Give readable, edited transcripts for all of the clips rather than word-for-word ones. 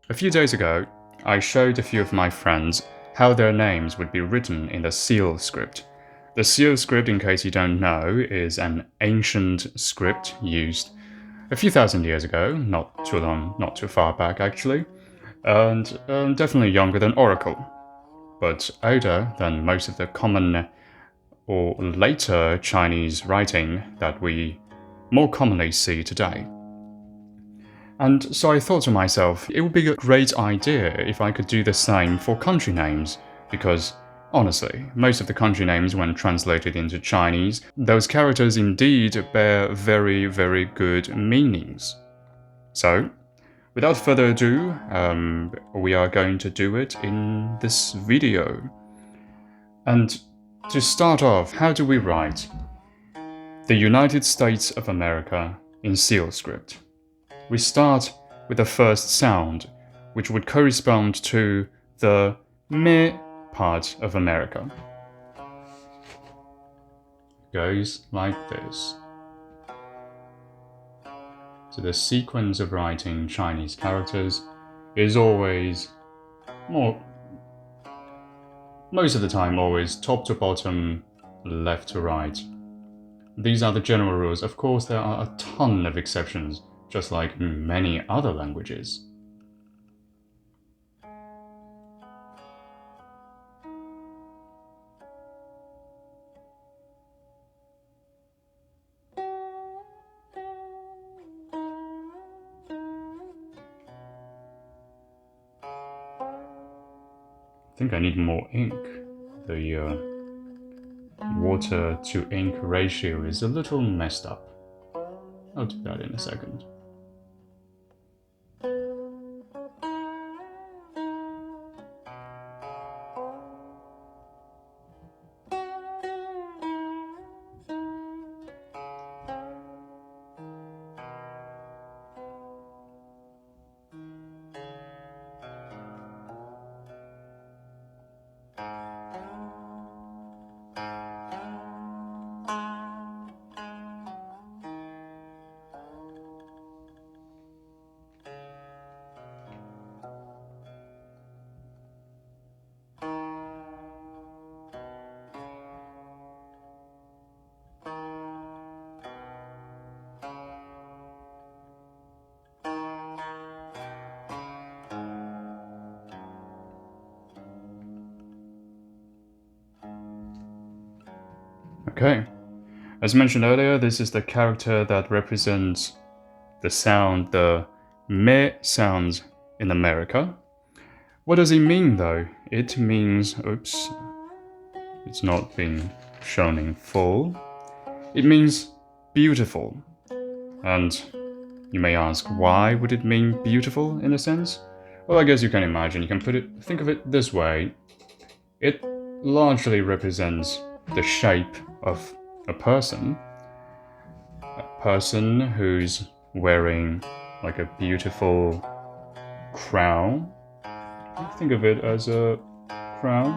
A few days ago, I showed a few of my friends how their names would be written in the Seal script. The Seal script, in case you don't know, is an ancient script used a few thousand years ago, not too long, not too far back actually, and definitely younger than Oracle, but older than most of the common or later Chinese writing that we more commonly see today. And so I thought to myself, it would be a great idea if I could do the same for country names, because honestly, most of the country names, when translated into Chinese, those characters indeed bear very, very good meanings. So, without further ado, we are going to do it in this video. And to start off, how do we write the United States of America in Seal script? We start with the first sound, which would correspond to the meh part of America. Goes like this. So the sequence of writing Chinese characters is always most of the time always top to bottom, left to right. These are the general rules. Of course, there are a ton of exceptions, just like many other languages. I think I need more ink. The water to ink ratio is a little messed up. I'll do that in a second. Okay. As mentioned earlier, this is the character that represents the sound, the meh sound in America. What does it mean though? It means, oops, it's not being shown in full. It means beautiful. And you may ask, why would it mean beautiful in a sense? Well, I guess you can imagine, you can think of it this way. It largely represents the shape of a person who's wearing like a beautiful crown. Think of it as a crown.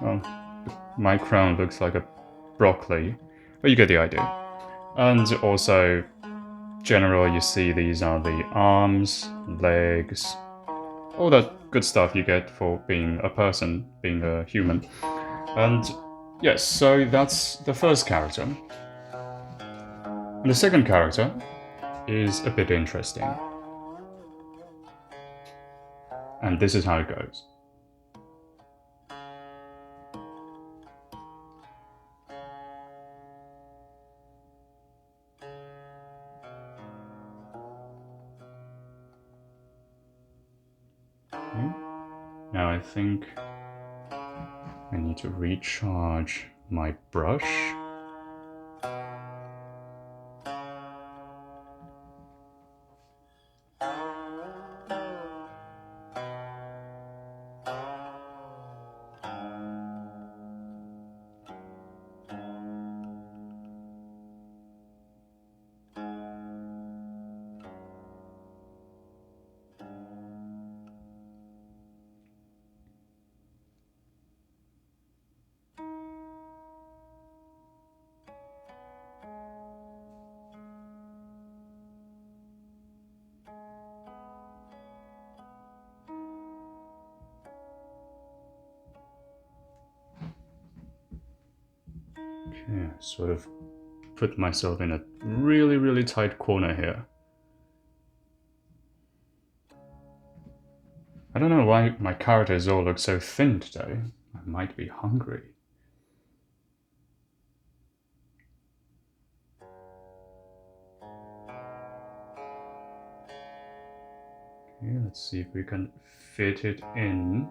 Oh, my crown looks like a broccoli, but you get the idea. And also, generally you see these are the arms, legs, all that good stuff you get for being a person, being a human. And yes, so that's the first character. And the second character is a bit interesting. And this is how it goes. Okay. Now I think I need to recharge my brush. Okay, sort of put myself in a really, really tight corner here. I don't know why my characters all look so thin today. I might be hungry. Okay, let's see if we can fit it in.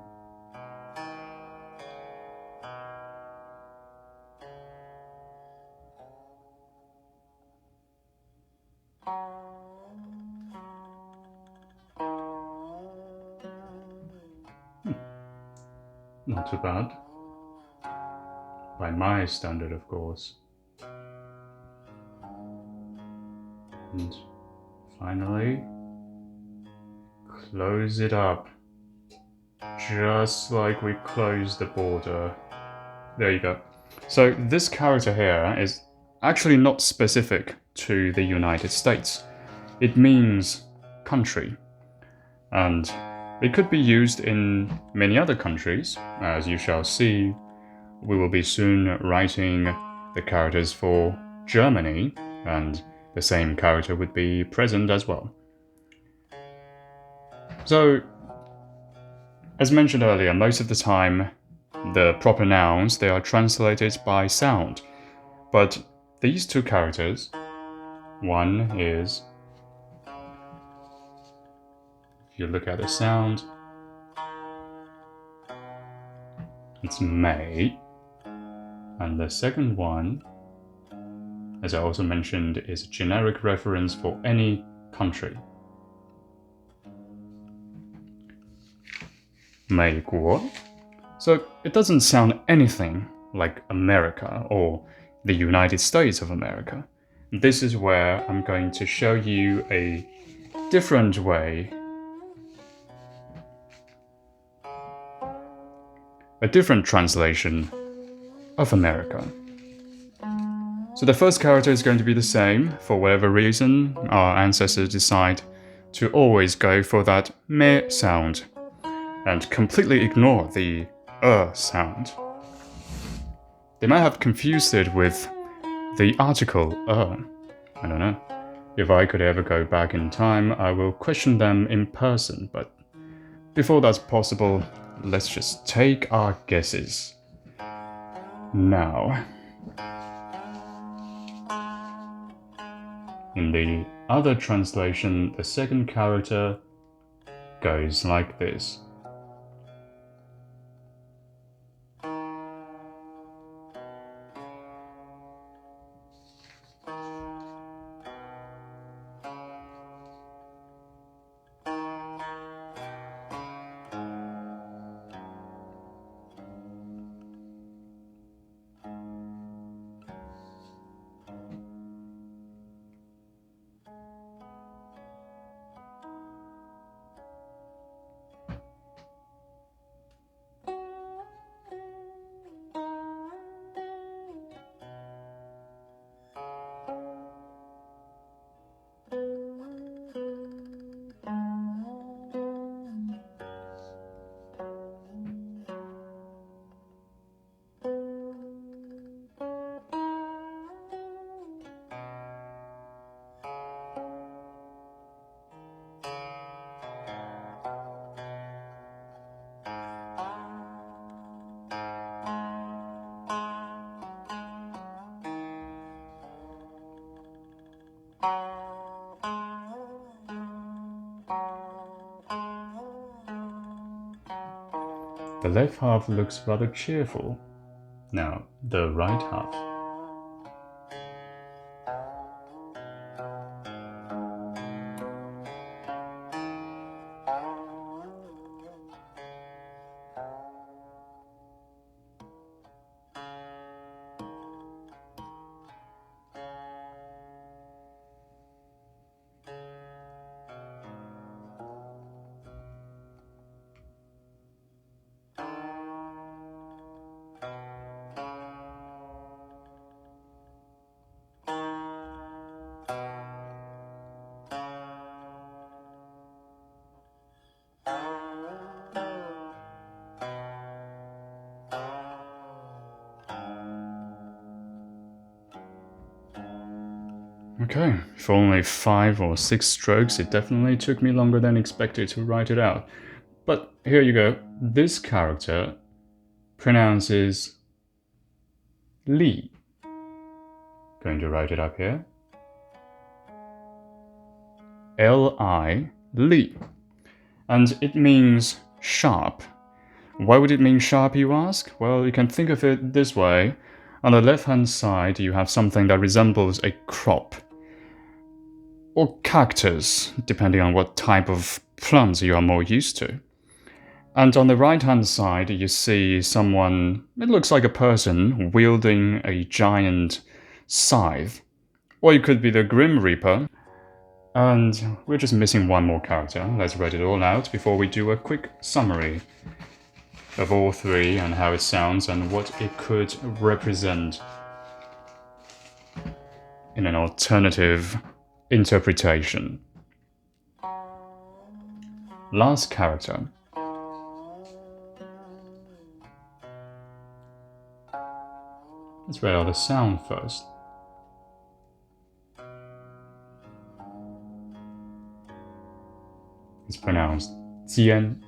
Not too bad. By my standard, of course. And finally, close it up. Just like we closed the border. There you go. So this character here is actually not specific to the United States. It means country. And it could be used in many other countries. As you shall see, we will be soon writing the characters for Germany, and the same character would be present as well. So, as mentioned earlier, most of the time, the proper nouns, they are translated by sound. But these two characters, one is, if you look at the sound, it's may. And the second one, as I also mentioned, is a generic reference for any country. 美国. So it doesn't sound anything like America or the United States of America. This is where I'm going to show you a different way, a different translation of America. So the first character is going to be the same. For whatever reason, our ancestors decide to always go for that meh sound and completely ignore the sound. They might have confused it with the article I don't know. If I could ever go back in time, I will question them in person, but before that's possible, let's just take our guesses. Now, in the other translation, the second character goes like this. The left half looks rather cheerful. Now, the right half. Okay, for only 5 or 6 strokes, it definitely took me longer than expected to write it out. But here you go. This character pronounces Li. Going to write it up here. L-I, Li. And it means sharp. Why would it mean sharp, you ask? Well, you can think of it this way. On the left-hand side, you have something that resembles a crop. Or cactus, depending on what type of plants you are more used to. And on the right-hand side, you see someone, it looks like a person, wielding a giant scythe. Or it could be the Grim Reaper. And we're just missing one more character. Let's write it all out before we do a quick summary of all three and how it sounds and what it could represent in an alternative interpretation. Last character. Let's write out the sound first. It's pronounced 尖.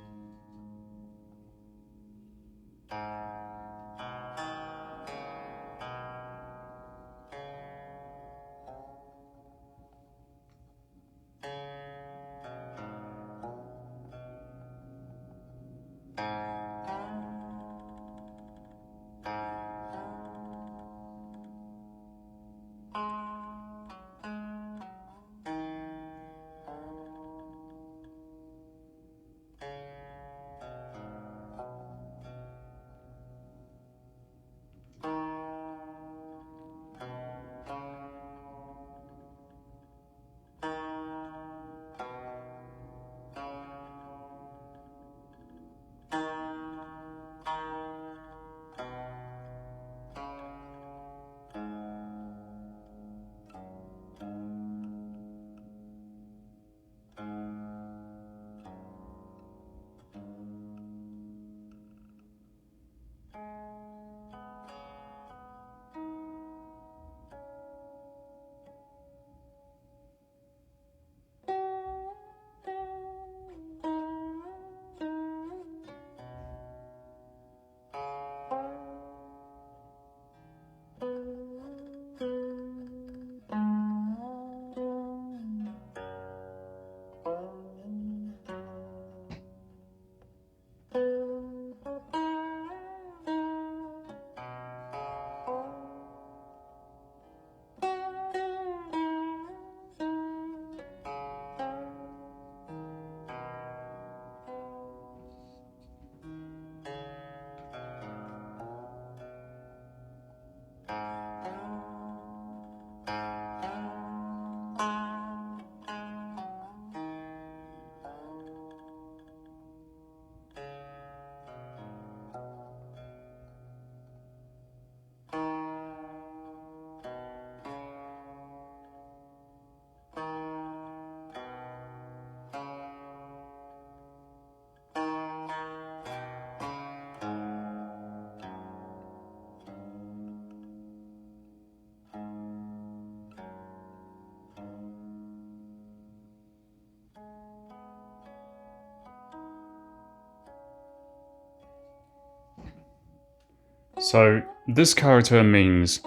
So this character means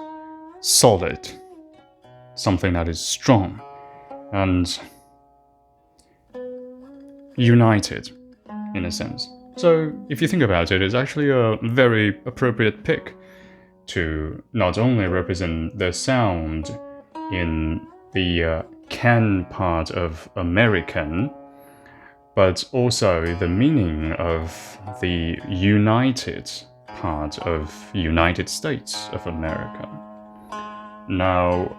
solid, something that is strong and united in a sense. So if you think about it, it's actually a very appropriate pick to not only represent the sound in the can part of American, but also the meaning of the united part of United States of America. Now,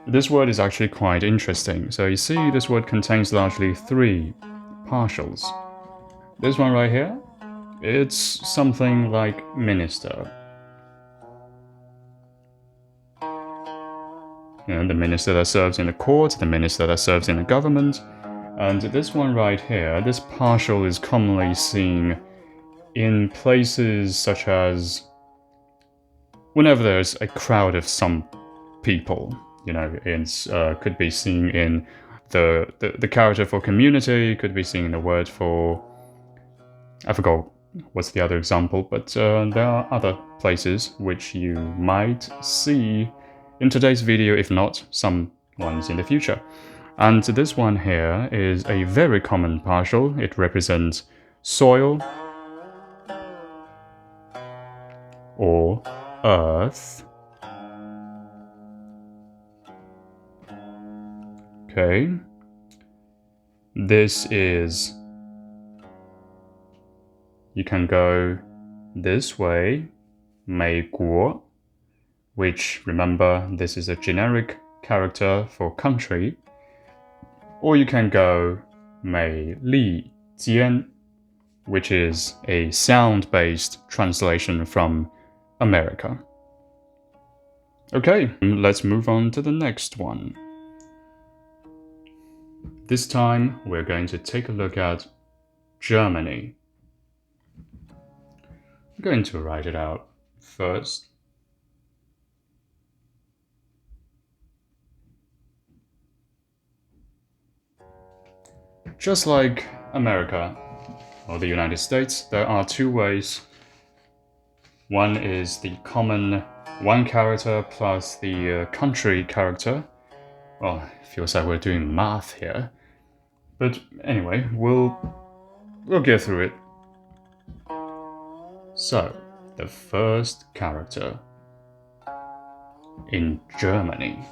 this word is actually quite interesting. So you see this word contains largely 3 partials. This one right here, it's something like minister. You know, the minister that serves in the court, the minister that serves in the government. And this one right here, this partial is commonly seen in places such as whenever there's a crowd of some people, You know, it's could be seen in the character for community, could be seen in the word for, I forgot what's the other example, but there are other places which you might see in today's video, if not some ones in the future. And this one here is a very common partial. It represents soil or earth. Okay. This is, you can go this way, 美国, which, remember, this is a generic character for country. Or you can go 美利坚, which is a sound-based translation from America. Okay, let's move on to the next one. This time, we're going to take a look at Germany. I'm going to write it out first. Just like America or the United States, there are two ways. One is the common one character plus the country character. Well, it feels like we're doing math here. But anyway, we'll get through it. So, the first character in Germany.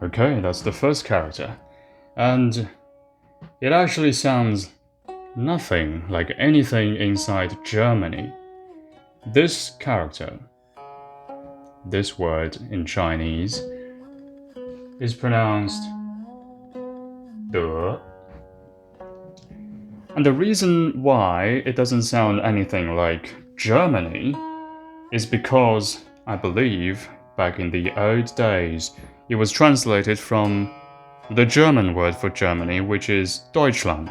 Okay, that's the first character. And it actually sounds nothing like anything inside Germany. This character, this word in Chinese, is pronounced de. And the reason why it doesn't sound anything like Germany is because, I believe, back in the old days, it was translated from the German word for Germany, which is Deutschland.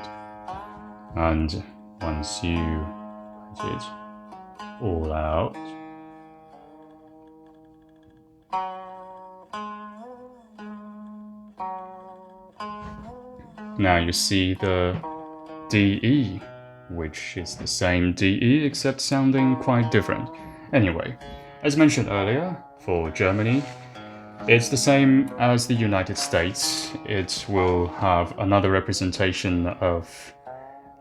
And once you write it all out. Now you see the DE, which is the same DE except sounding quite different. Anyway, as mentioned earlier, for Germany, it's the same as the United States. It will have another representation of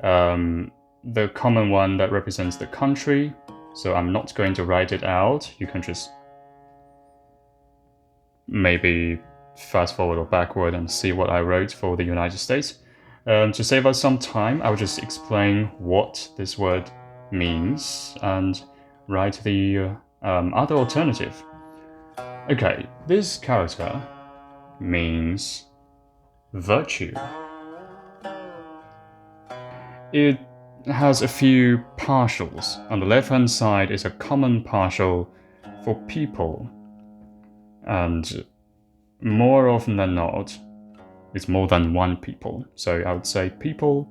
the common one that represents the country. So I'm not going to write it out. You can just maybe fast forward or backward and see what I wrote for the United States. To save us some time, I'll just explain what this word means and write the other alternative. Okay, this character means virtue. It has a few partials. On the left-hand side is a common partial for people. And more often than not, it's more than one people. So I would say people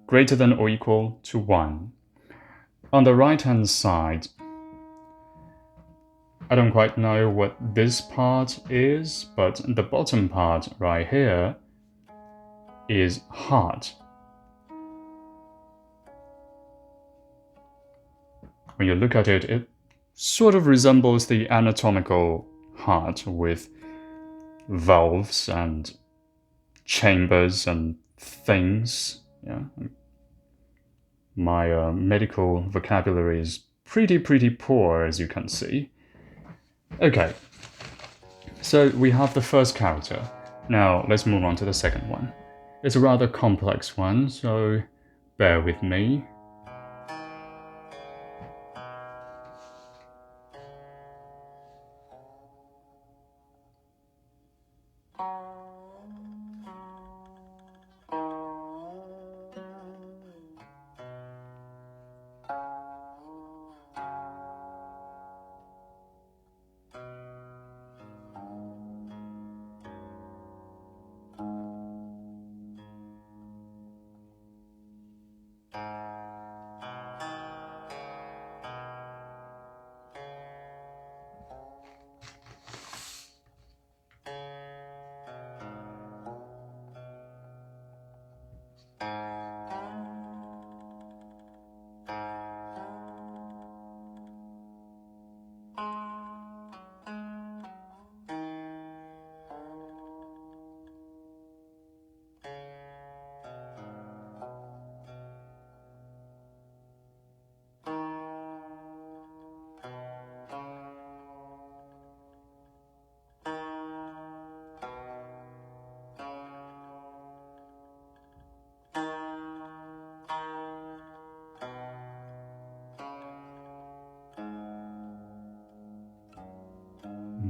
greater than or equal to 1. On the right-hand side, I don't quite know what this part is, but the bottom part right here is heart. When you look at it, it sort of resembles the anatomical heart with valves and chambers and things. Yeah. My medical vocabulary is pretty poor, as you can see. Okay, so we have the first character. Now let's move on to the second one. It's a rather complex one, so bear with me.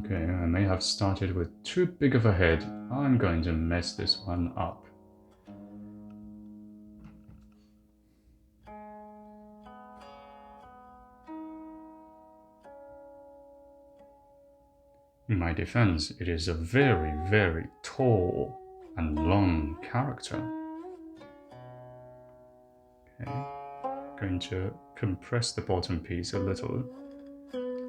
Okay, I may have started with too big of a head. I'm going to mess this one up. In my defense, it is a very tall and long character. Okay, going to compress the bottom piece a little.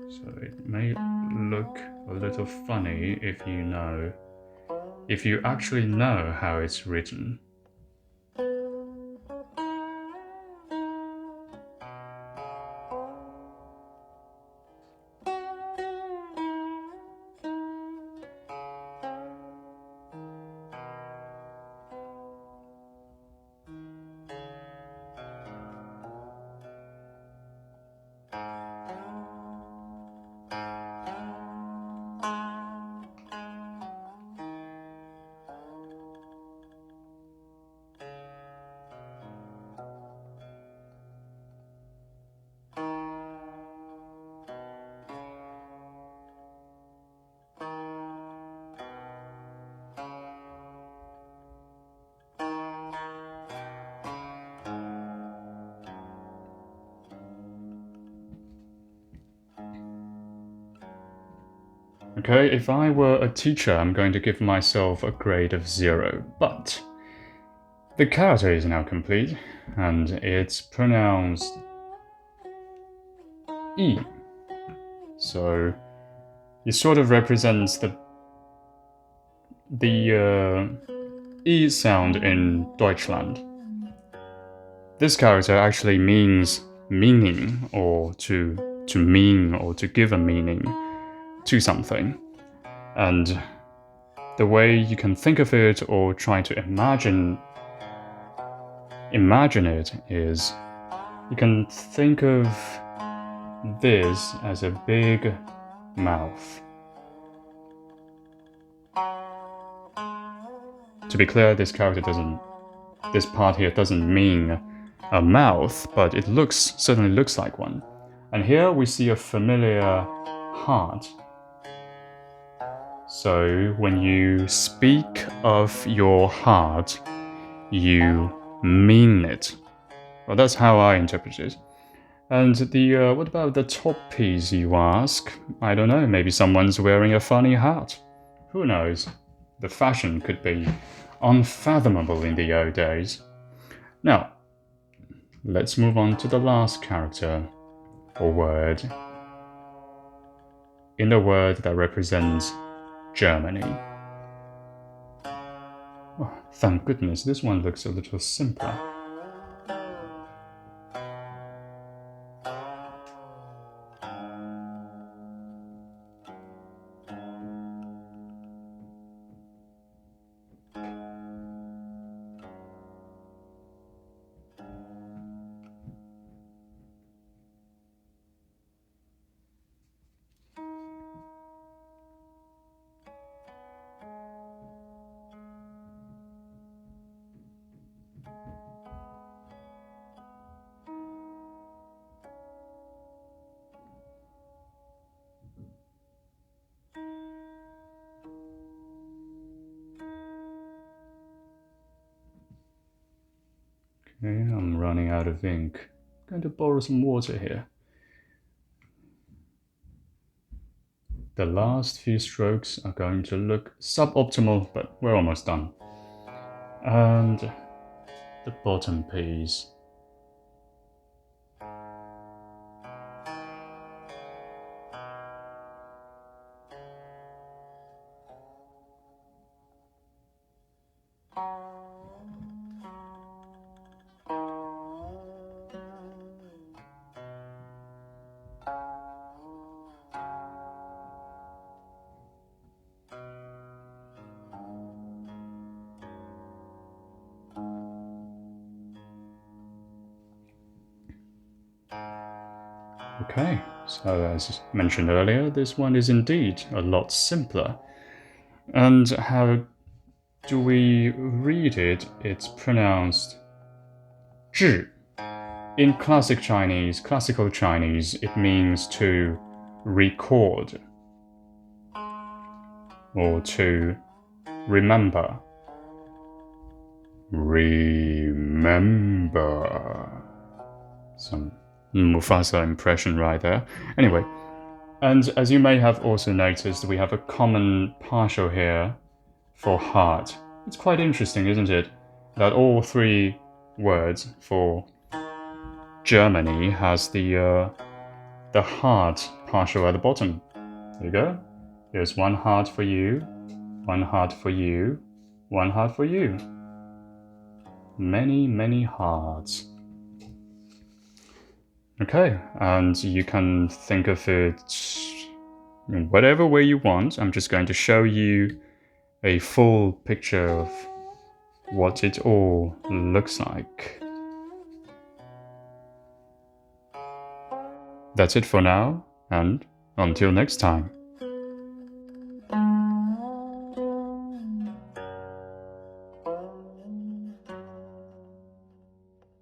So it may look a little funny if you actually know how it's written. Okay, if I were a teacher, I'm going to give myself a grade of 0, but the character is now complete, and it's pronounced E. So it sort of represents the E sound in Deutschland. This character actually means meaning, or to mean, or to give a meaning to something. And the way you can think of it or try to imagine it is you can think of this as a big mouth. To be clear, this part here doesn't mean a mouth, but it certainly looks like one. And here we see a familiar heart. So when you speak of your heart, you mean it. Well, that's how I interpret it. And what about the top piece, you ask? I don't know, maybe someone's wearing a funny hat. Who knows? The fashion could be unfathomable in the old days. Now, let's move on to the last character, or word, in the word that represents Germany. Oh, thank goodness, this one looks a little simpler. Okay, I'm running out of ink. I'm going to borrow some water here. The last few strokes are going to look suboptimal, but we're almost done. And the bottom piece. Okay, so as mentioned earlier, this one is indeed a lot simpler. And how do we read it? It's pronounced 智. In classical Chinese, it means to record or to remember. Remember. Some Mufasa impression right there. Anyway, and as you may have also noticed, we have a common partial here for heart. It's quite interesting, isn't it, that all three words for Germany has the heart partial at the bottom. There you go. There's one heart for you, one heart for you, one heart for you. Many, many hearts. Okay, and you can think of it in whatever way you want. I'm just going to show you a full picture of what it all looks like. That's it for now, and until next time.